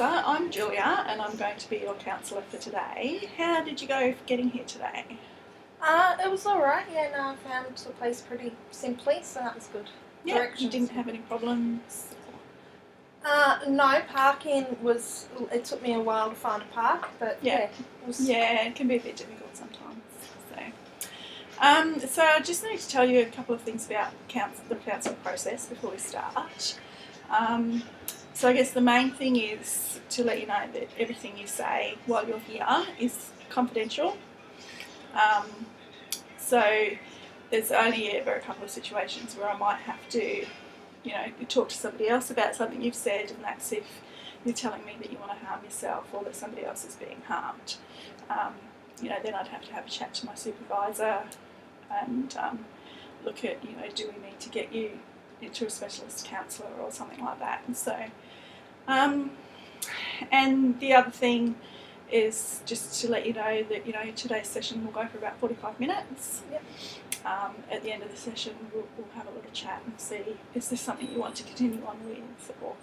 So I'm Julia and I'm going to be your counsellor for today. How did you go for getting here today? It was alright, yeah, no, I found the place pretty simply, so that was good. Yeah, you didn't have any problems? No, parking was, it took me a while to find a park, but yeah. It can be a bit difficult sometimes. So I just need to tell you a couple of things about the counselling process before we start. So I guess the main thing is to let you know that everything you say while you're here is confidential. So there's only ever a couple of situations where I might have to, talk to somebody else about something you've said, and that's if you're telling me that you want to harm yourself or that somebody else is being harmed. Then I'd have to have a chat to my supervisor and look at, do we need to get you into a specialist counsellor or something like that. And so, and the other thing is just to let you know that, today's session will go for about 45 minutes. Yep. At the end of the session, we'll have a little chat and see, is this something you want to continue on with, or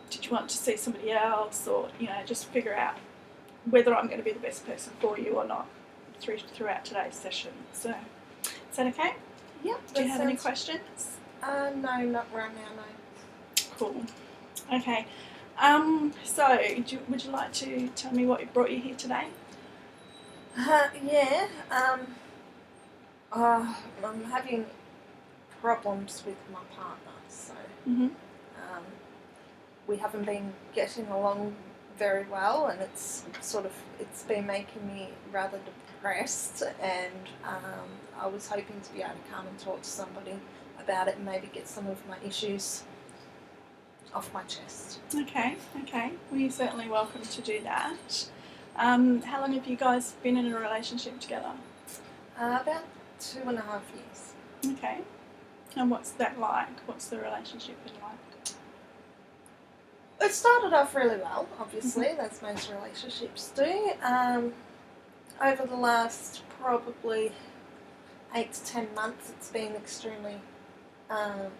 did you want to see somebody else, or, just figure out whether I'm going to be the best person for you or not throughout today's session. So, is that okay? Yep. Do you have any questions? No, not right now, no. Cool. Okay. So, would you like to tell me what brought you here today? Yeah. I'm having problems with my partner, so we haven't been getting along very well, and it's been making me rather depressed, and I was hoping to be able to come and talk to somebody about it and maybe get some of my issues off my chest. Okay. Well, you're certainly welcome to do that. How long have you guys been in a relationship together? About 2.5 years. Okay. And what's that like? What's the relationship been like? It started off really well, obviously, as most relationships do. Over the last probably 8 to 10 months, it's been extremely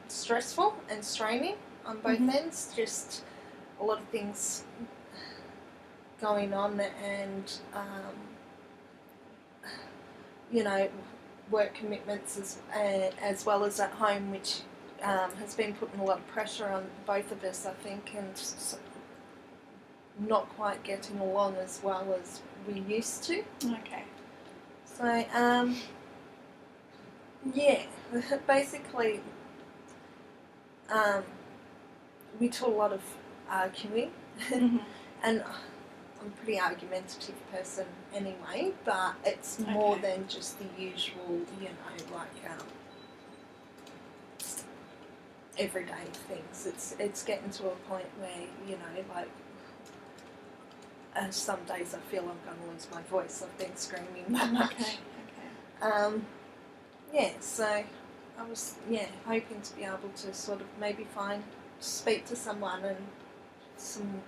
stressful and straining on both ends. Just a lot of things going on, and work commitments as well as at home, which has been putting a lot of pressure on both of us, I think, and not quite getting along as well as we used to. Okay. So, basically, we do a lot of arguing, and I'm a pretty argumentative person anyway, but it's more than just the usual, everyday things. It's getting to a point where, some days I feel I'm going to lose my voice. I've been screaming that much. So I was, hoping to be able to sort of maybe speak to someone and some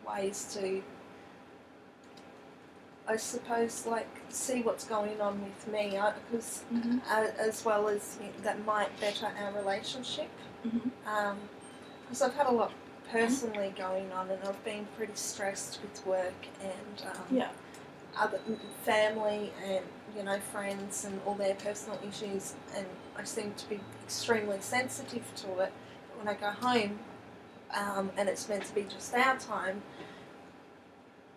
ways to, I suppose, see what's going on with me, because as well as that might better our relationship. Because I've had a lot personally going on, and I've been pretty stressed with work and other family and friends and all their personal issues, and I seem to be extremely sensitive to it. But when I go home, and it's meant to be just our time,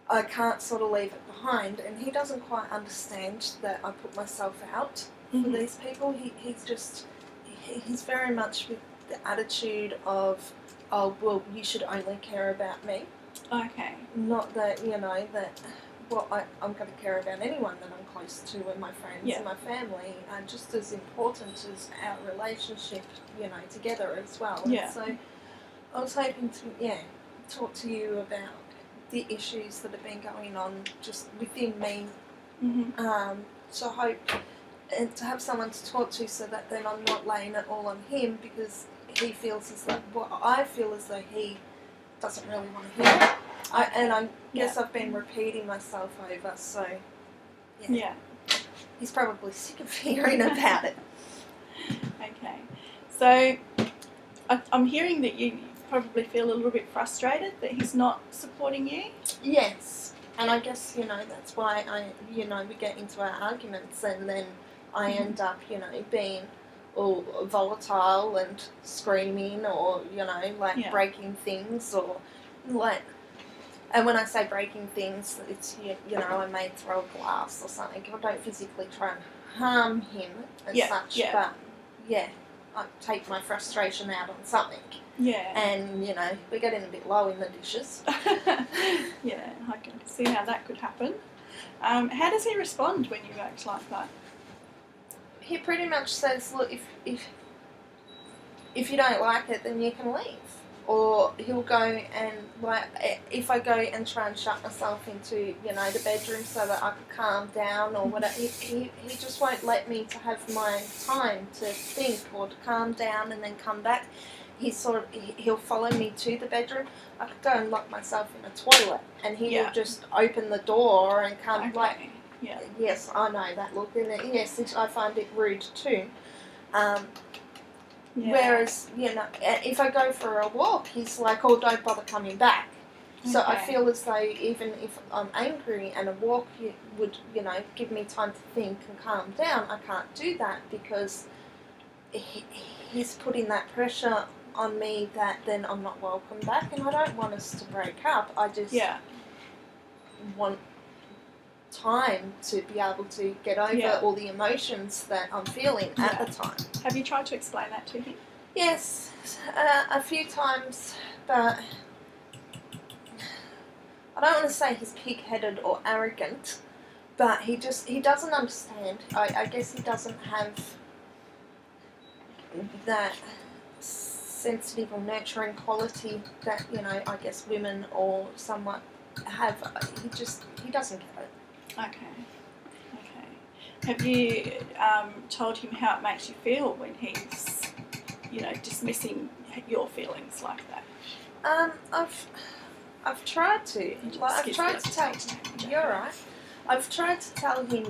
I can't sort of leave it behind, and he doesn't quite understand that I put myself out for these people. He's very much with the attitude of, oh, well, you should only care about me. Okay. Not that, that, I'm going to care about anyone that I'm close to, and my friends and my family are just as important as our relationship, together as well. Yeah. And so I was hoping to, talk to you about the issues that have been going on just within me. So I hope to have someone to talk to, so that then I'm not laying it all on him, because he feels as though, I feel as though he doesn't really want to hear it. I guess I've been repeating myself over, so he's probably sick of hearing about it. Okay. So I'm hearing that probably feel a little bit frustrated that he's not supporting you. Yes, and I guess, that's why we get into our arguments, and then I end up, being all volatile and screaming, or, breaking things, or, and when I say breaking things, it's, I may throw a glass or something. I don't physically try and harm him as such, but, I take my frustration out on something. Yeah. And, we're getting a bit low in the dishes. Yeah, I can see how that could happen. How does he respond when you act like that? He pretty much says, look, if you don't like it, then you can leave. Or he'll go and, if I go and try and shut myself into, the bedroom so that I could calm down or whatever, he just won't let me to have my time to think or to calm down and then come back. He'll follow me to the bedroom. I could go and lock myself in a toilet, and he will just open the door and come. Yes, I know that look, and yes, I find it rude too. Whereas, if I go for a walk, he's like, "Oh, don't bother coming back." So I feel as though even if I'm angry and a walk would, give me time to think and calm down, I can't do that because he's putting that pressure on me that then I'm not welcome back, and I don't want us to break up. I just want time to be able to get over all the emotions that I'm feeling at the time. Have you tried to explain that to him? Yes, a few times, but I don't want to say he's pig-headed or arrogant, but he doesn't understand. I guess he doesn't have that sensitive or nurturing quality that, I guess women or somewhat have. He doesn't get it. Okay. Have you told him how it makes you feel when he's, dismissing your feelings like that? I've tried to. I've tried to tell. You're right. I've tried to tell him,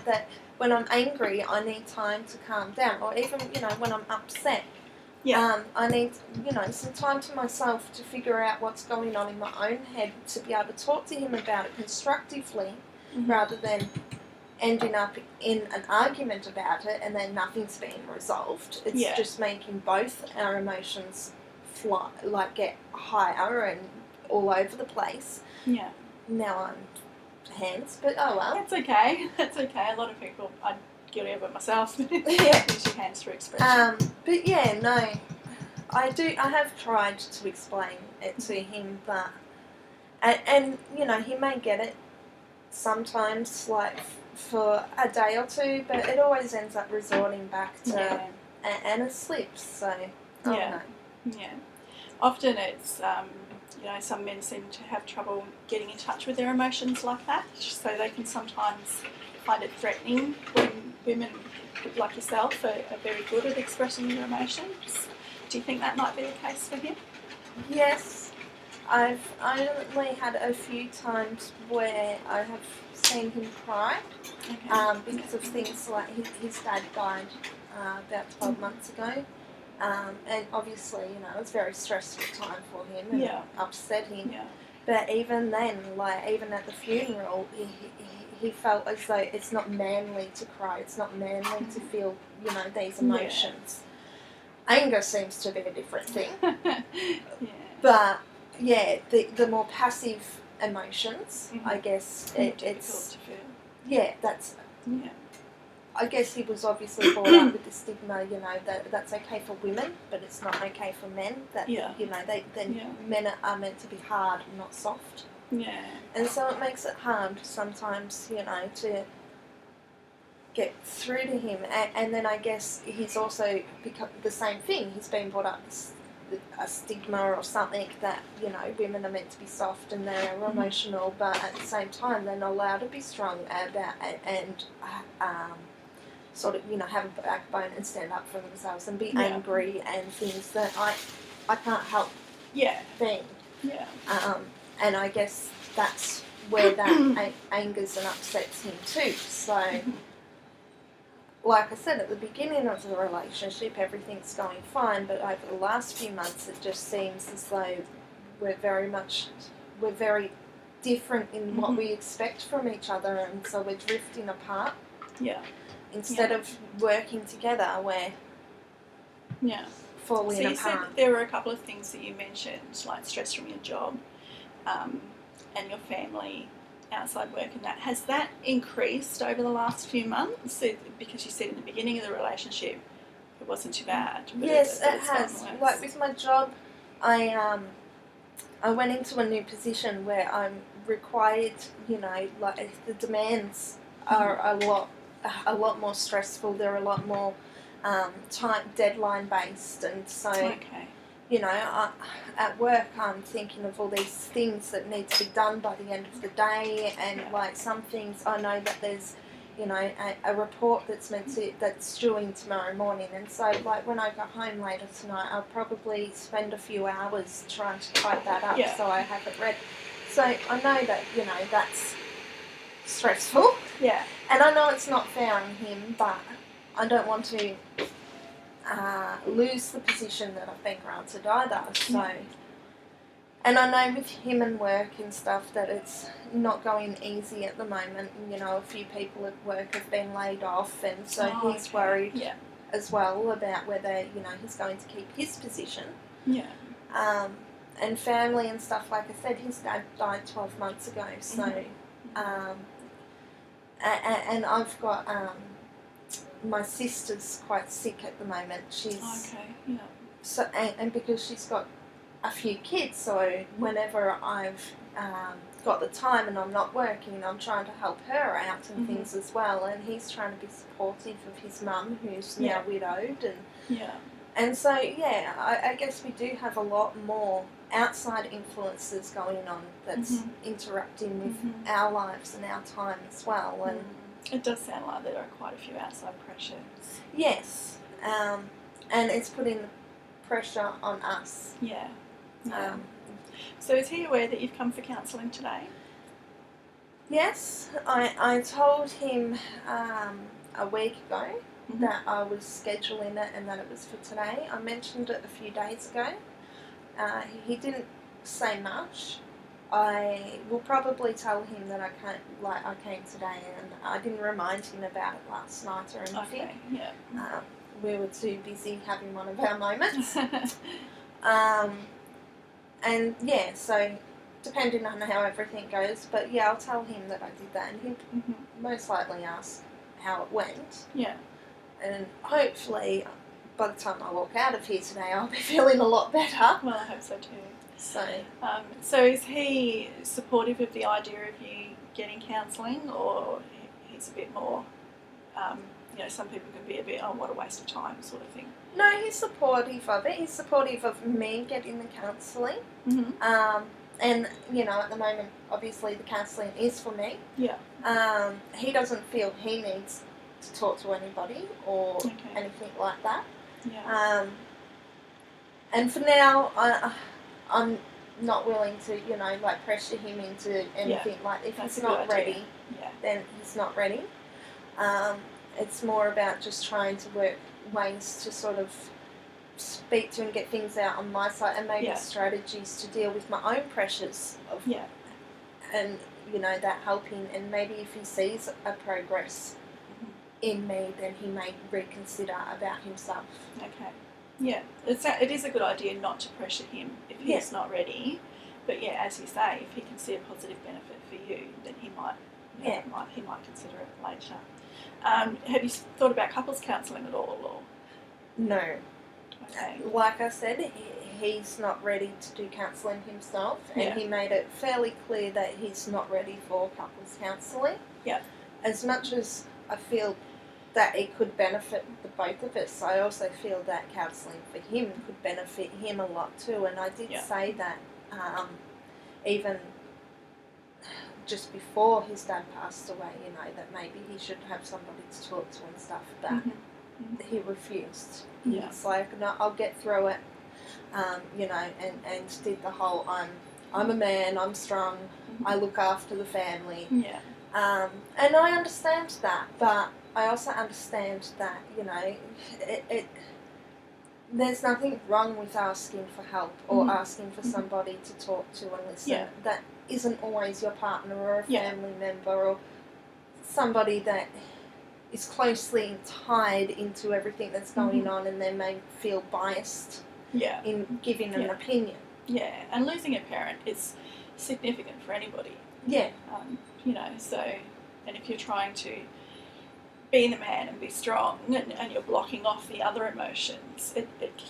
that when I'm angry, I need time to calm down, or even, when I'm upset. I need, some time to myself to figure out what's going on in my own head, to be able to talk to him about it constructively, rather than ending up in an argument about it and then nothing's being resolved. It's just making both our emotions fly, get higher and all over the place. Yeah. Now I'm hands, but oh well. That's okay. A lot of people, I'm guilty of it myself. Use your hands for expression. But yeah, no, I have tried to explain it to him, but and he may get it sometimes, for a day or two, but it always ends up resorting back to and it slips. So I don't know. Yeah. Often it's some men seem to have trouble getting in touch with their emotions like that, so they can sometimes find it threatening when women like yourself are very good at expressing their emotions. Do you think that might be the case for him? Yes. I've only had a few times where I have seen him cry because of things like his dad died about 12 months ago. And obviously, it was a very stressful time for him and upset him. Yeah. But even then, even at the funeral, he felt as though it's not manly to cry. It's not manly to feel, these emotions. Yeah. Anger seems to be a different thing. But, the more passive emotions, I guess, it's difficult to feel. Yeah, that's... Yeah. I guess he was obviously brought up with the stigma, that that's okay for women, but it's not okay for men. That men are meant to be hard, not soft. Yeah. And so it makes it hard sometimes, to get through to him. And then I guess he's also become the same thing. He's been brought up with a stigma or something that women are meant to be soft and they're emotional, but at the same time they're not allowed to be strong about and sort of, have a backbone and stand up for themselves and be angry and things that I can't help being. Yeah. And I guess that's where that angers and upsets him too. So like I said, at the beginning of the relationship, everything's going fine, but over the last few months, it just seems as though we're very different in what we expect from each other, and so we're drifting apart. Yeah. Instead of working together, we're falling apart. So you said that there were a couple of things that you mentioned, like stress from your job, and your family, outside work, and that. Has that increased over the last few months? Because you said in the beginning of the relationship it wasn't too bad. Yes, it has. Like with my job, I went into a new position where I'm required, like the demands are a lot more stressful. They're a lot more deadline based, and so at work I'm thinking of all these things that need to be done by the end of the day, and like some things I know that there's a report that's due in tomorrow morning, and so like when I go home later tonight I'll probably spend a few hours trying to type that up so I have it read. So I know that that's stressful, and I know it's not fair on him, but I don't want to lose the position that I've been granted either. So, and I know with him and work and stuff that it's not going easy at the moment. A few people at work have been laid off, and so he's worried as well about whether he's going to keep his position. And family and stuff, like I said, his dad died 12 months ago, so and I've got my sister's quite sick at the moment. She's so and because she's got a few kids, so whenever I've got the time and I'm not working, I'm trying to help her out and things as well. And he's trying to be supportive of his mum, who's now widowed, and so I guess we do have a lot more outside influences going on that's interrupting with our lives and our time as well. And it does sound like there are quite a few outside pressures. Yes, and it's putting pressure on us. So is he aware that you've come for counselling today? Yes, I told him a week ago that I was scheduling it and that it was for today. I mentioned it a few days ago. He didn't say much. I will probably tell him that I came today, and I didn't remind him about it last night or anything. We were too busy having one of our moments. And so depending on how everything goes, but I'll tell him that I did that, and he'll most likely ask how it went. And hopefully by the time I walk out of here today I'll be feeling a lot better. Well, I hope so too. So is he supportive of the idea of you getting counselling, or he's a bit more, some people can be a bit, what a waste of time sort of thing? No, he's supportive of it. He's supportive of me getting the counselling. And, at the moment, obviously the counselling is for me. He doesn't feel he needs to talk to anybody or anything like that. And for now, I'm not willing to, pressure him into anything. Like, if he's not ready, then he's not ready. It's more about just trying to work ways to sort of speak to and get things out on my side, and maybe strategies to deal with my own pressures of and that helping. And maybe if he sees a progress in me, then he may reconsider about himself. It is a good idea not to pressure him if he's not ready, but as you say, if he can see a positive benefit for you, then he might he might consider it later. Have you thought about couples counselling at all? Or? No. Like I said, he's not ready to do counselling himself, and he made it fairly clear that he's not ready for couples counselling. As much as I feel that it could benefit the both of us, I also feel that counselling for him could benefit him a lot too. And I did say that even just before his dad passed away, that maybe he should have somebody to talk to and stuff, but he refused. He's like, no, I'll get through it, and did the whole, I'm a man, I'm strong, I look after the family. And I understand that, but I also understand that, you know, there's nothing wrong with asking for help or asking for somebody to talk to and listen. Yeah. That isn't always your partner or a Yeah. family member or somebody that is closely tied into everything that's going on, and they may feel biased in giving an opinion. Yeah, and losing a parent is significant for anybody. Yeah. You know, so, and if you're trying to be the man and be strong, and you're blocking off the other emotions,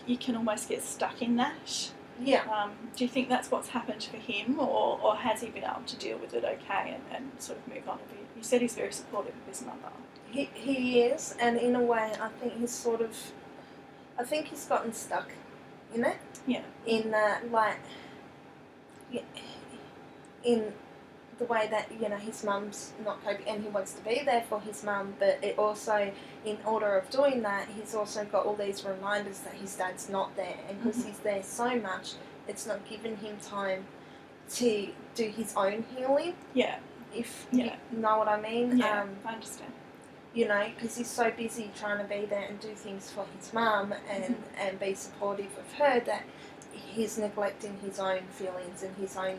you can almost get stuck in that. Yeah. Do you think that's what's happened for him, or has he been able to deal with it okay and sort of move on a bit? You said he's very supportive of his mother. He is, and in a way, I think he's gotten stuck in it. Yeah. In that, like, in the way that, you know, his mum's not coping, and he wants to be there for his mum, but it also, in order of doing that, he's also got all these reminders that his dad's not there, and because he's there so much, it's not giving him time to do his own healing. Yeah. If you know what I mean. Yeah, I understand. You know, because he's so busy trying to be there and do things for his mum and be supportive of her, that he's neglecting his own feelings and his own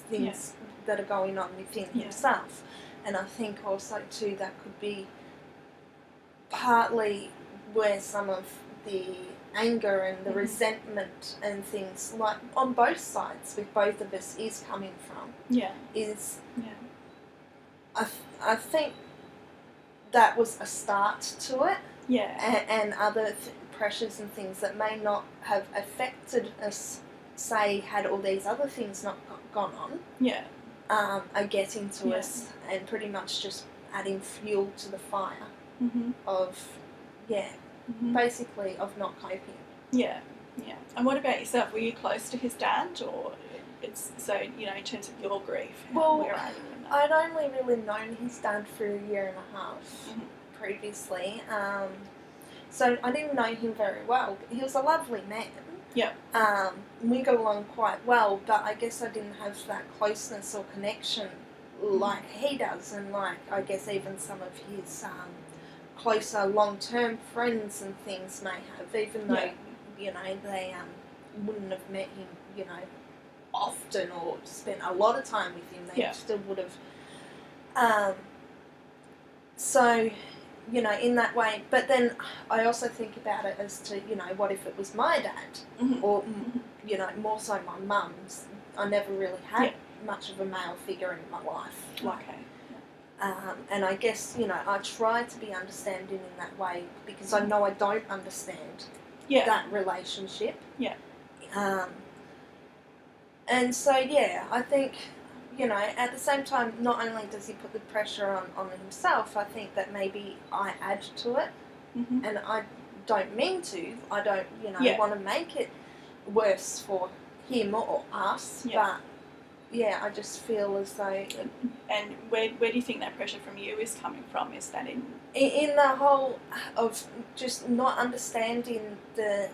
things that are going on within himself. And I think also too that could be partly where some of the anger and the resentment and things, like on both sides with both of us, is coming from. I think that was a start to it. And other pressures and things that may not have affected us, say, had all these other things not gone on, are getting to us and pretty much just adding fuel to the fire of, basically of not coping. Yeah. And what about yourself? Were you close to his dad, or it's so, you know, in terms of your grief? Well, where are you in that? I'd only really known his dad for a year and a half previously, so I didn't know him very well. But he was a lovely man. We got along quite well, but I guess I didn't have that closeness or connection like he does, and like I guess even some of his closer long-term friends and things may have, even though you know they wouldn't have met him, you know, often or spent a lot of time with him. They still would have. So, you know, in that way. But then I also think about it as to, you know, what if it was my dad, or you know, more so my mum's. I never really had much of a male figure in my life. Like, and I guess, you know, I try to be understanding in that way because I know I don't understand that relationship. And so, I think, you know, at the same time, not only does he put the pressure on himself, I think that maybe I add to it. And I don't mean to. I don't, you know, want to make it worse for him or us. But, I just feel as though... And where do you think that pressure from you is coming from? Is that in the whole of just not understanding the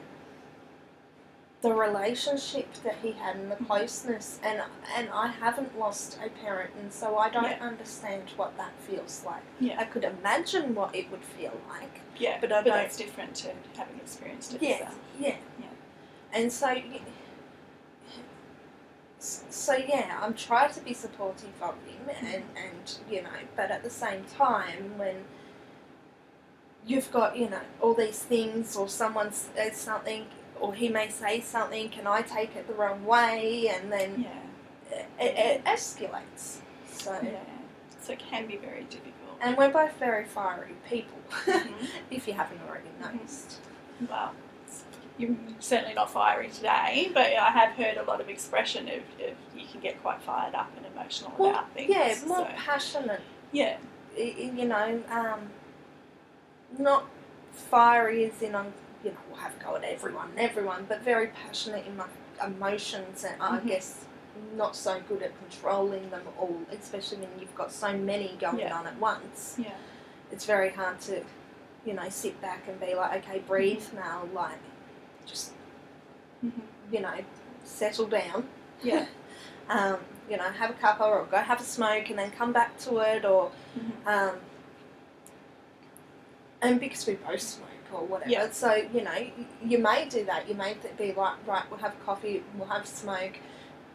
relationship that he had and the closeness, and I haven't lost a parent, and so I don't understand what that feels like. I could imagine what it would feel like, but I don't. That's different to having experienced it yourself. And so I'm trying to be supportive of him, and you know, but at the same time, when you've got, you know, all these things, or someone says something, or he may say something, and I take it the wrong way, and then it escalates. So it can be very difficult. And we're both very fiery people, if you haven't already noticed. Well, you're certainly not fiery today, but I have heard a lot of expression of you can get quite fired up and emotional about things. Yeah, more passionate. Yeah. You know, not fiery as in, you know, we'll have a go at everyone, but very passionate in my emotions, and I guess not so good at controlling them all, especially when you've got so many going on at once. It's very hard to, you know, sit back and be like, okay, breathe now, like, just, you know, settle down. You know, have a cuppa or go have a smoke and then come back to it, or And because we both smoke or whatever, Yeah. so, you know, you may do that. You may be like, right, we'll have coffee, we'll have smoke,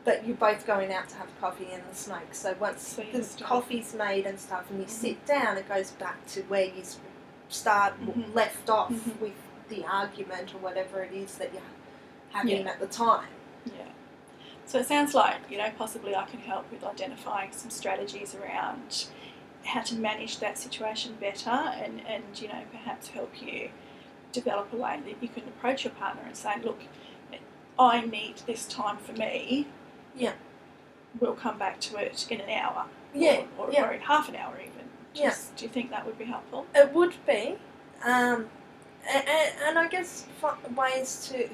but you're both going out to have coffee and the smoke. So once the coffee's made and stuff and you sit down, it goes back to where you left off with the argument or whatever it is that you're having at the time. Yeah. So it sounds like, you know, possibly I can help with identifying some strategies around how to manage that situation better and you know, perhaps help you develop a way that you can approach your partner and say, look, I need this time for me. Yeah. We'll come back to it in an hour. Yeah. Or in half an hour even. Yeah. Do you think that would be helpful? It would be. And I guess ways to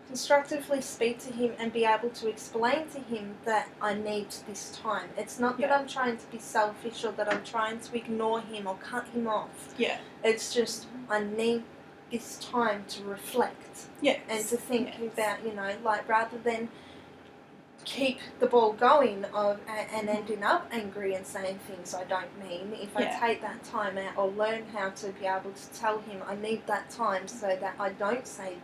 constructively speak to him and be able to explain to him that I need this time. It's not that I'm trying to be selfish or that I'm trying to ignore him or cut him off. Yeah. It's just I need this time to reflect. Yes. And to think about, you know, like rather than keep the ball going and ending up angry and saying things I don't mean, if I take that time out or learn how to be able to tell him I need that time so that I don't say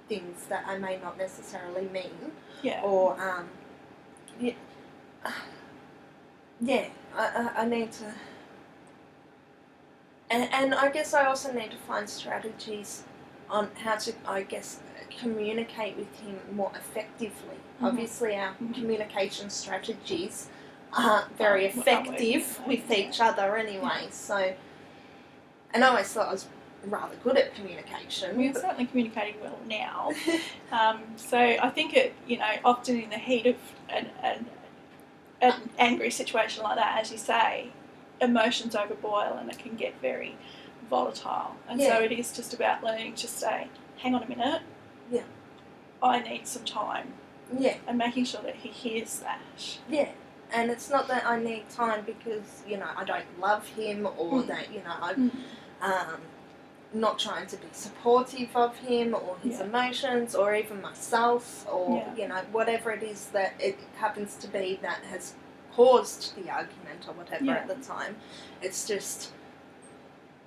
things that I may not necessarily mean. Yeah. Or, I need to... And I guess I also need to find strategies on how to, I guess, communicate with him more effectively. Obviously, our communication strategies aren't very effective with each other anyway. So, and I always thought I was rather good at communication. We're certainly communicating well now. So I think it, you know, often in the heat of an angry situation like that, as you say, emotions overboil and it can get very volatile. And so it is just about learning to say, hang on a minute. Yeah. I need some time. Yeah. And making sure that he hears that. Yeah. And it's not that I need time because, you know, I don't love him or that, you know, I'm not trying to be supportive of him or his emotions or even myself or, you know, whatever it is that it happens to be that has caused the argument or whatever at the time. It's just,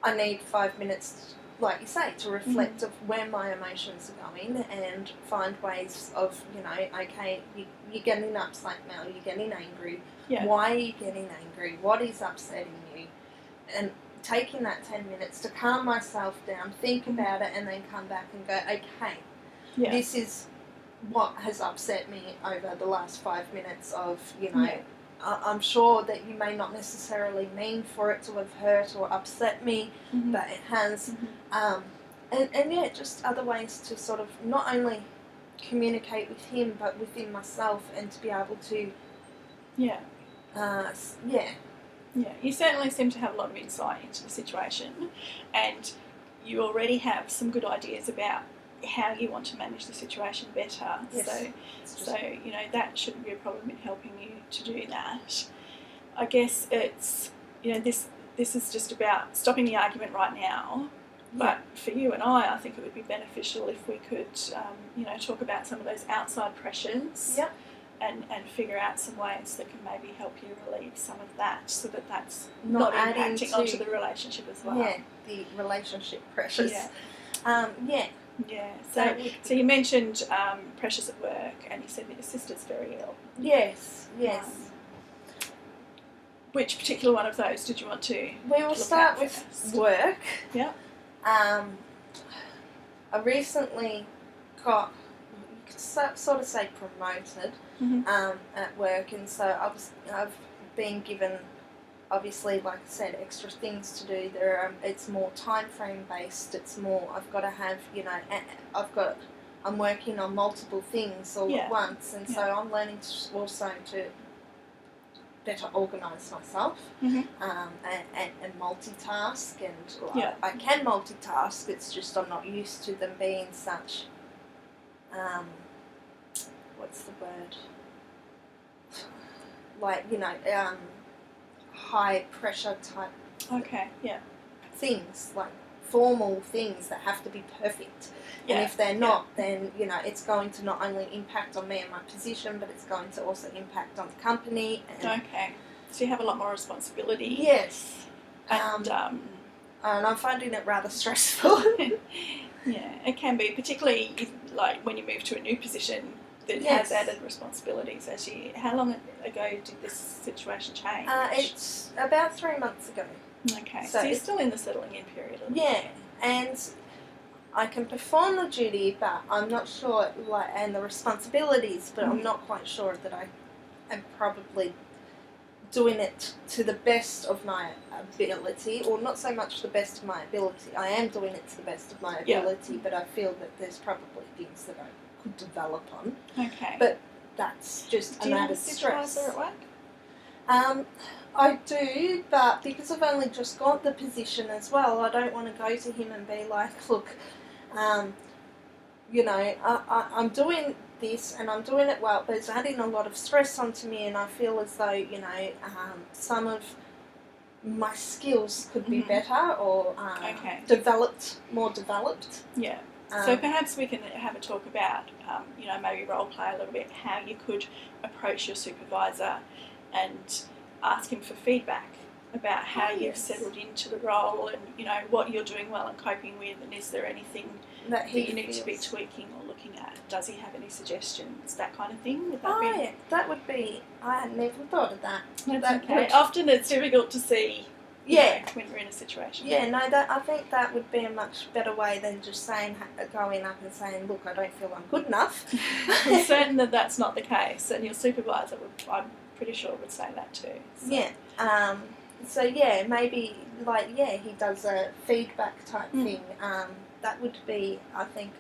I need 5 minutes, like you say, to reflect of where my emotions are going and find ways of, you know, okay, you're getting upset now, you're getting angry. Yeah. Why are you getting angry? What is upsetting you? And taking that 10 minutes to calm myself down, think about it, and then come back and go, okay, this is what has upset me over the last 5 minutes of, you know, I'm sure that you may not necessarily mean for it to have hurt or upset me, but it has. And just other ways to sort of not only communicate with him, but within myself and to be able to... Yeah, you certainly seem to have a lot of insight into the situation and you already have some good ideas about how you want to manage the situation better. Yes. So you know, that shouldn't be a problem in helping you to do that. I guess it's, you know, this is just about stopping the argument right now. But for you and I think it would be beneficial if we could, you know, talk about some of those outside pressures. Yeah. And figure out some ways that can maybe help you relieve some of that so that that's not impacting onto the relationship as well. Yeah, the relationship pressures. Yeah. So you mentioned pressures at work and you said that your sister's very ill. Yes. Which particular one of those did you want to We will start with work. Yeah. I recently got, you could sort of say, promoted at work, and so I've been given, obviously, like I said, extra things to do. It's more time frame based. It's more, I've got to have, you know, I'm working on multiple things all at once, and so I'm learning to also to better organise myself and multitask, and I can multitask. It's just I'm not used to them being such. What's the word? Like, you know, high pressure type. Things, like formal things that have to be perfect. Yeah. And if they're not, then, you know, it's going to not only impact on me and my position, but it's going to also impact on the company. And so you have a lot more responsibility. Yes. And and I'm finding it rather stressful. Yeah, it can be, particularly like when you move to a new position that Yes. has added responsibilities. How long ago did this situation change? It's about 3 months ago. Okay, so so you're still in the settling in period. Yeah, and I can perform the duty, but I'm not sure, and the responsibilities, but I'm not quite sure that I am probably doing it to the best of my ability, or not so much the best of my ability. I am doing it to the best of my ability, but I feel that there's probably things that I could develop on. Okay. But that's just an added stress. Do you have a supervisor at work? I do, but because I've only just got the position as well, I don't want to go to him and be like, look, I'm doing this and I'm doing it well, but it's adding a lot of stress onto me, and I feel as though, some of my skills could be better or more developed. Yeah. So perhaps we can have a talk about, maybe role play a little bit, how you could approach your supervisor and ask him for feedback about how you've settled into the role and, what you're doing well and coping with, and is there anything that you need to be tweaking or looking at? Does he have any suggestions? That kind of thing? Would that be? Yeah, that would be, I had never thought of that. That's okay. Often it's difficult to see when you're in a situation. Yeah, no, I think that would be a much better way than just going up and saying, look, I don't feel I'm good enough. I'm certain that that's not the case, and your supervisor I'm pretty sure would say that too. So. Yeah. Maybe, he does a feedback type thing. That would be, I think,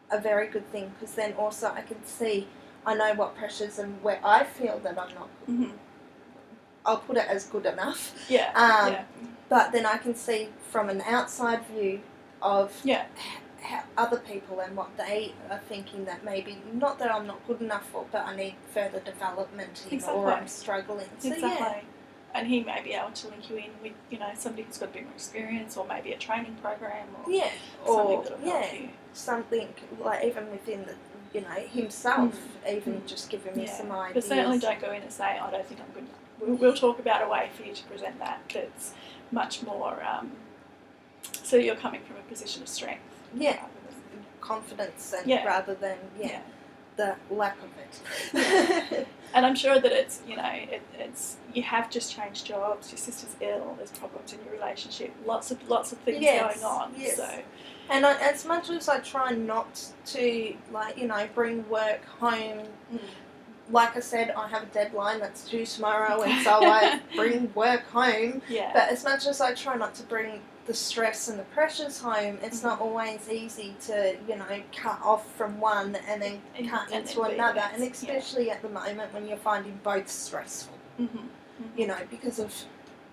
a very good thing, because then also I know what pressures and where I feel that I'm not good. Mm-hmm. I'll put it as good enough. Yeah. But then I can see from an outside view of how other people and what they are thinking, that maybe, not that I'm not good enough for, but I need further development or I'm struggling. So, exactly. And he may be able to link you in with, somebody who's got a bit more experience, or maybe a training program, or something that'll help you. Something like even within the, himself, even just giving me some ideas. But certainly don't go in and say, I don't think I'm good enough. We'll talk about a way for you to present that's much more, so you're coming from a position of strength. Yeah, confidence, and rather than the lack of it. And I'm sure that it's, it's you have just changed jobs, your sister's ill, there's problems in your relationship, lots of things going on. Yes. So, and as much as I try not to, bring work home, like I said, I have a deadline that's due tomorrow, and so I bring work home. Yeah. But as much as I try not to bring the stress and the pressures home, it's not always easy to, cut off from one and then cut into another, and especially at the moment when you're finding both stressful, because of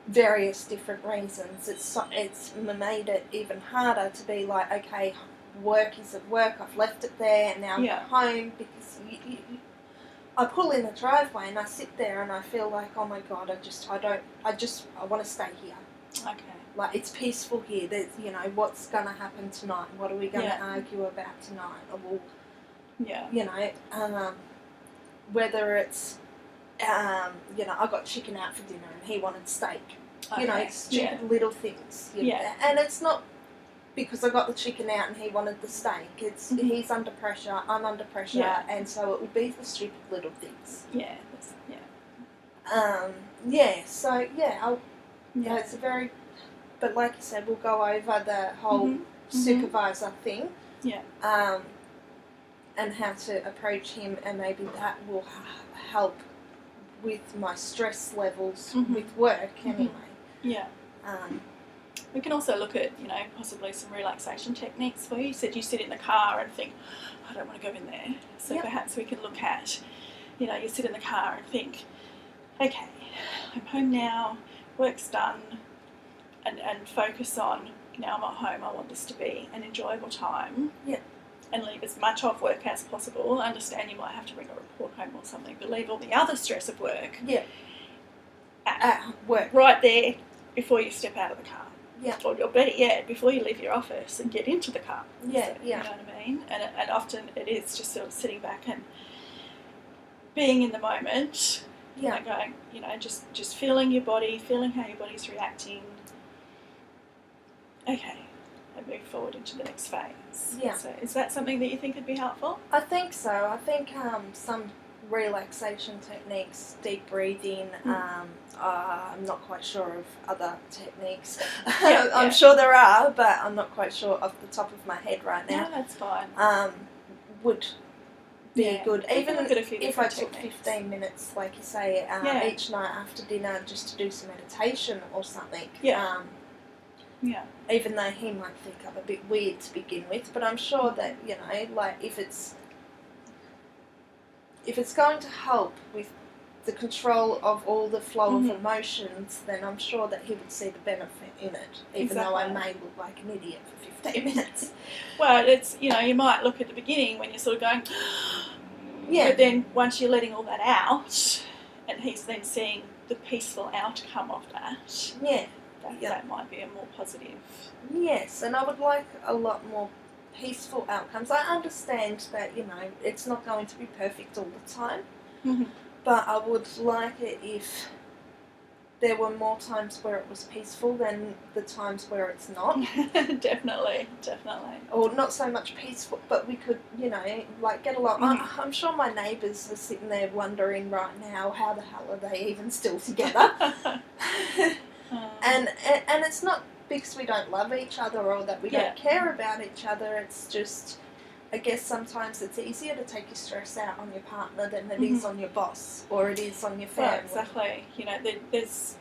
various different reasons. It's made it even harder to be like, okay, work is at work, I've left it there, and now I'm at home, because I pull in the driveway and I sit there and I feel like, oh my God, I want to stay here. Okay. Like, it's peaceful here. There's, what's going to happen tonight? What are we going to argue about tonight? Or, whether it's, I got chicken out for dinner and he wanted steak. Okay. Stupid little things. And it's not because I got the chicken out and he wanted the steak. It's he's under pressure, I'm under pressure, and so it will be the stupid little things. It's a very... But like you said, we'll go over the whole supervisor thing, and how to approach him, and maybe that will help with my stress levels with work anyway. Yeah. We can also look at, possibly some relaxation techniques for you. You said you sit in the car and think, I don't want to go in there. So perhaps we can look at, you sit in the car and think, okay, I'm home now, work's done, and focus on, now I'm at home, I want this to be an enjoyable time. Yeah. And leave as much off work as possible. Understand you might have to bring a report home or something, but leave all the other stress of work at work. Right there before you step out of the car. Yeah. Or better yet, before you leave your office and get into the car. Yeah, You know what I mean? And often it is just sort of sitting back and being in the moment. Yeah. Going, just feeling your body, feeling how your body's reacting. Okay. And move forward into the next phase. Yeah. So is that something that you think would be helpful? I think so. I think some relaxation techniques, deep breathing. I'm not quite sure of other techniques. I'm sure there are, but I'm not quite sure off the top of my head right now. No, that's fine. Would be good. Even if I took techniques. 15 minutes, like you say, each night after dinner, just to do some meditation or something. Yeah. Even though he might think I'm a bit weird to begin with, but I'm sure that, you know, like if it's going to help with the control of all the flow of emotions, then I'm sure that he would see the benefit in it, even though I may look like an idiot for 15 minutes. Well, it's, you know, you might look at the beginning when you're sort of going, but then once you're letting all that out, and he's then seeing the peaceful outcome of that, that might be a more positive. Yes, and I would like a lot more peaceful outcomes. I understand that, you know, it's not going to be perfect all the time, but I would like it if there were more times where it was peaceful than the times where it's not. Definitely. Or not so much peaceful, but we could, you know, like get along. I'm sure my neighbours are sitting there wondering right now, how the hell are they even still together? And it's not because we don't love each other or that we don't care about each other. It's just, I guess sometimes it's easier to take your stress out on your partner than it is on your boss or it is on your family. Well, exactly. You know, there's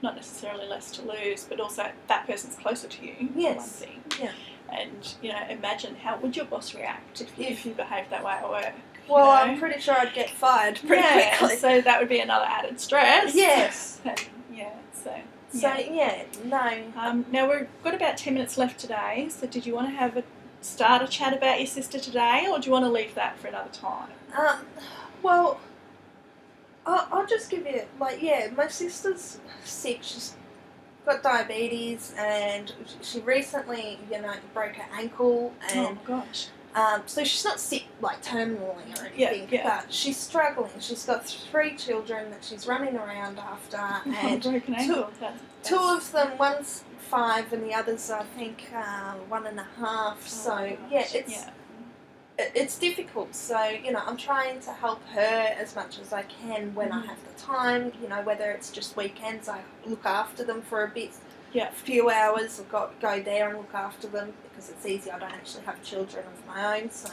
not necessarily less to lose, but also that person's closer to you. Yes. For one thing. Yeah. And, you know, imagine how would your boss react if you behaved that way at work. Well, you know? I'm pretty sure I'd get fired pretty quickly. So that would be another added stress. Yes. No. Now we've got about 10 minutes left today, so did you want to start a chat about your sister today, or do you want to leave that for another time? Well, I'll just give you, my sister's sick. She's got diabetes, and she recently, broke her ankle, and oh gosh. So she's not sick, like terminally or anything, but she's struggling. She's got 3 children that she's running around after, and broken ankle. Two of them, one's 5 and the other's, I think, 1.5. It's difficult. So, I'm trying to help her as much as I can when I have the time, whether it's just weekends, I look after them for a bit. A few hours, I'll go there and look after them because it's easy. I don't actually have children of my own, so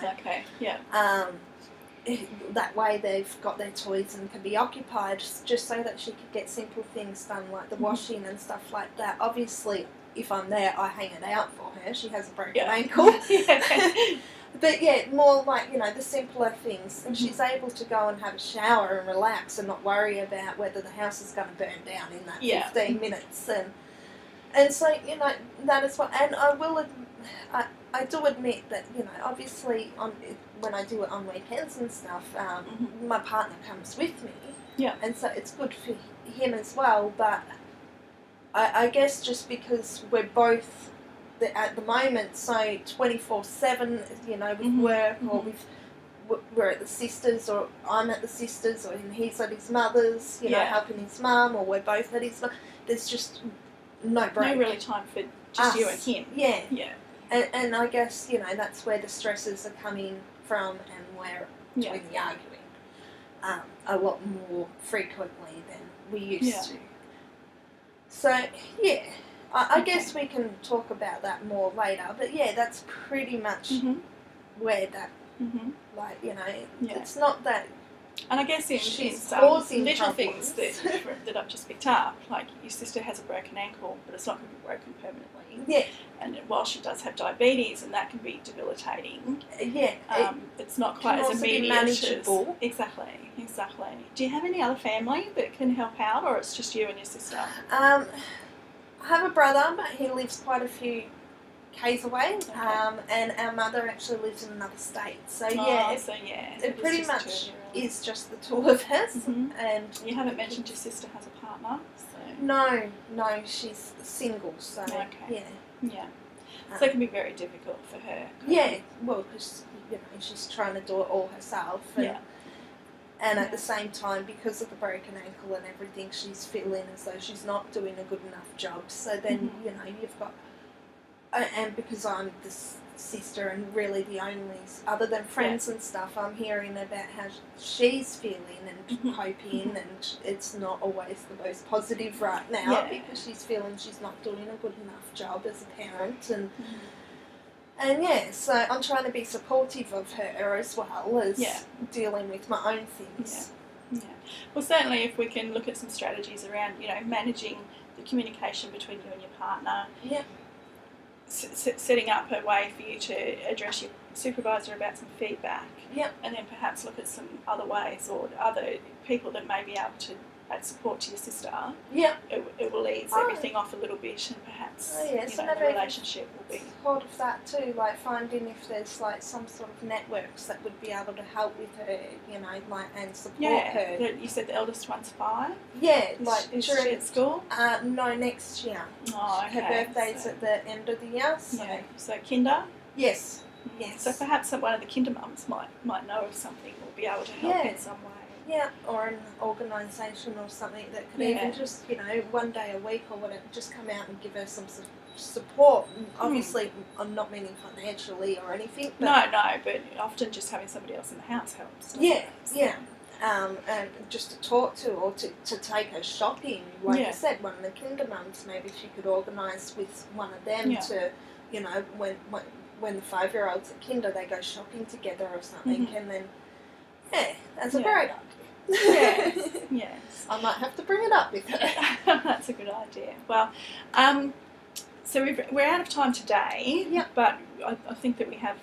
that way they've got their toys and can be occupied, just so that she could get simple things done like the washing and stuff like that. Obviously, if I'm there, I hang it out for her. She has a broken ankle. But more like, the simpler things. And she's able to go and have a shower and relax and not worry about whether the house is going to burn down in that 15 minutes. And so, that is what, and I do admit that, obviously when I do it on weekends and stuff, my partner comes with me. Yeah. And so it's good for him as well, but I guess just because we're both, at the moment, so 24/7, with work or we're at the sisters, or I'm at the sisters, or he's at his mother's, helping his mum, or we're both at his mum. There's just no break. No really time for just you and him. Yeah. Yeah. And I guess, that's where the stresses are coming from, and we're doing the arguing a lot more frequently than we used to. So, I guess we can talk about that more later. But, that's pretty much where that, it's not that. And I guess in little things that I've just picked up, like your sister has a broken ankle, but it's not going to be broken permanently. Yeah. And while she does have diabetes, and that can be debilitating. It's not quite as immediate. Manageable. Exactly. Do you have any other family that can help out, or it's just you and your sister? I have a brother, but he lives quite a few k's away, and our mother actually lives in another state. So it pretty much is just the 2 of us. And you haven't mentioned your sister has a partner. So no, she's single. So so it can be very difficult for her. Well, because she's trying to do it all herself. And at the same time, because of the broken ankle and everything, she's feeling as though she's not doing a good enough job. So then, you've got and because I'm the sister and really the only, other than friends and stuff, I'm hearing about how she's feeling and coping, and it's not always the most positive right now because she's feeling she's not doing a good enough job as a parent, and so I'm trying to be supportive of her as well as dealing with my own things. Yeah. Well, certainly if we can look at some strategies around, managing the communication between you and your partner. Yeah. Setting up a way for you to address your supervisor about some feedback. Yeah. And then perhaps look at some other ways or other people that may be able to add support to your sister. Yeah. It will ease everything off a little bit, and perhaps the relationship will be part of that too, like finding if there's like some sort of networks that would be able to help with her, like and support her. You said the eldest one's 5? Yeah, like is she at school? No, next year. Oh, okay. Her birthday's at the end of the year. So kinder? Yes. Yes. So perhaps one of the kinder mums might know of something or be able to help in some way. Yeah, or an organisation or something that could even just, one day a week or whatever, just come out and give her some support. Obviously, I'm not meaning financially or anything. But no, but often just having somebody else in the house helps. Yeah. And just to talk to or to take her shopping. Like I said, one of the kinder mums, maybe she could organise with one of them to, when the 5-year-old's at kinder, they go shopping together or something, and then, that's a great idea. Yes. I might have to bring it up with her. That's a good idea. Well, so we're out of time today, but I think that we have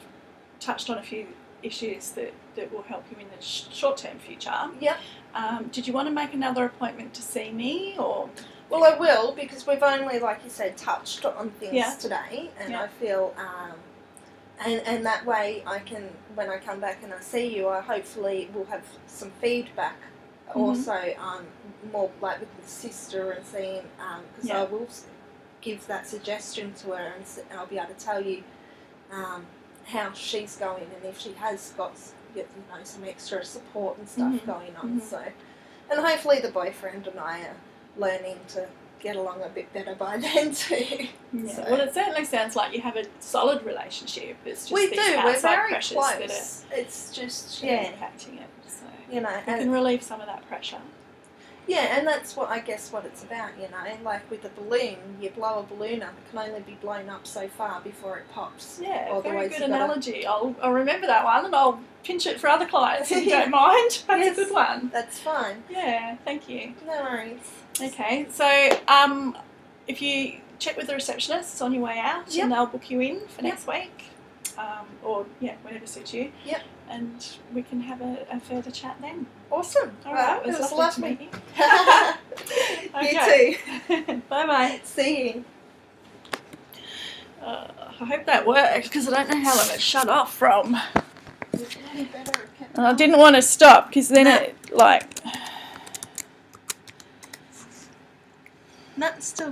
touched on a few issues that will help you in the short-term future. Yeah. Did you want to make another appointment to see me, or? Well, I will, because we've only, like you said, touched on things today, and I feel, and that way I can, when I come back and I see you, I hopefully will have some feedback. Also, more like with the sister and seeing, because I will give that suggestion to her, and I'll be able to tell you how she's going, and if she has got some extra support and stuff going on. So, and hopefully the boyfriend and I are learning to get along a bit better by then too. Yeah. So. Well, it certainly sounds like you have a solid relationship. It's just we do. We're very close. It's just impacting it. So you can relieve some of that pressure. Yeah, and that's what it's about. Like with a balloon, you blow a balloon up, it can only be blown up so far before it pops. Yeah, very good analogy. I'll remember that one, and I'll pinch it for other clients if you don't mind. That's a good one. That's fine. Yeah, thank you. No worries. Okay, so if you check with the receptionist, it's on your way out, and they'll book you in for next week, or whenever suits you. Yep. And we can have a further chat then. Awesome. All right, it was lovely to meet you. You too. Bye-bye. See you. I hope that worked, because I don't know how long it shut off from. I didn't want to stop, because then it, That's still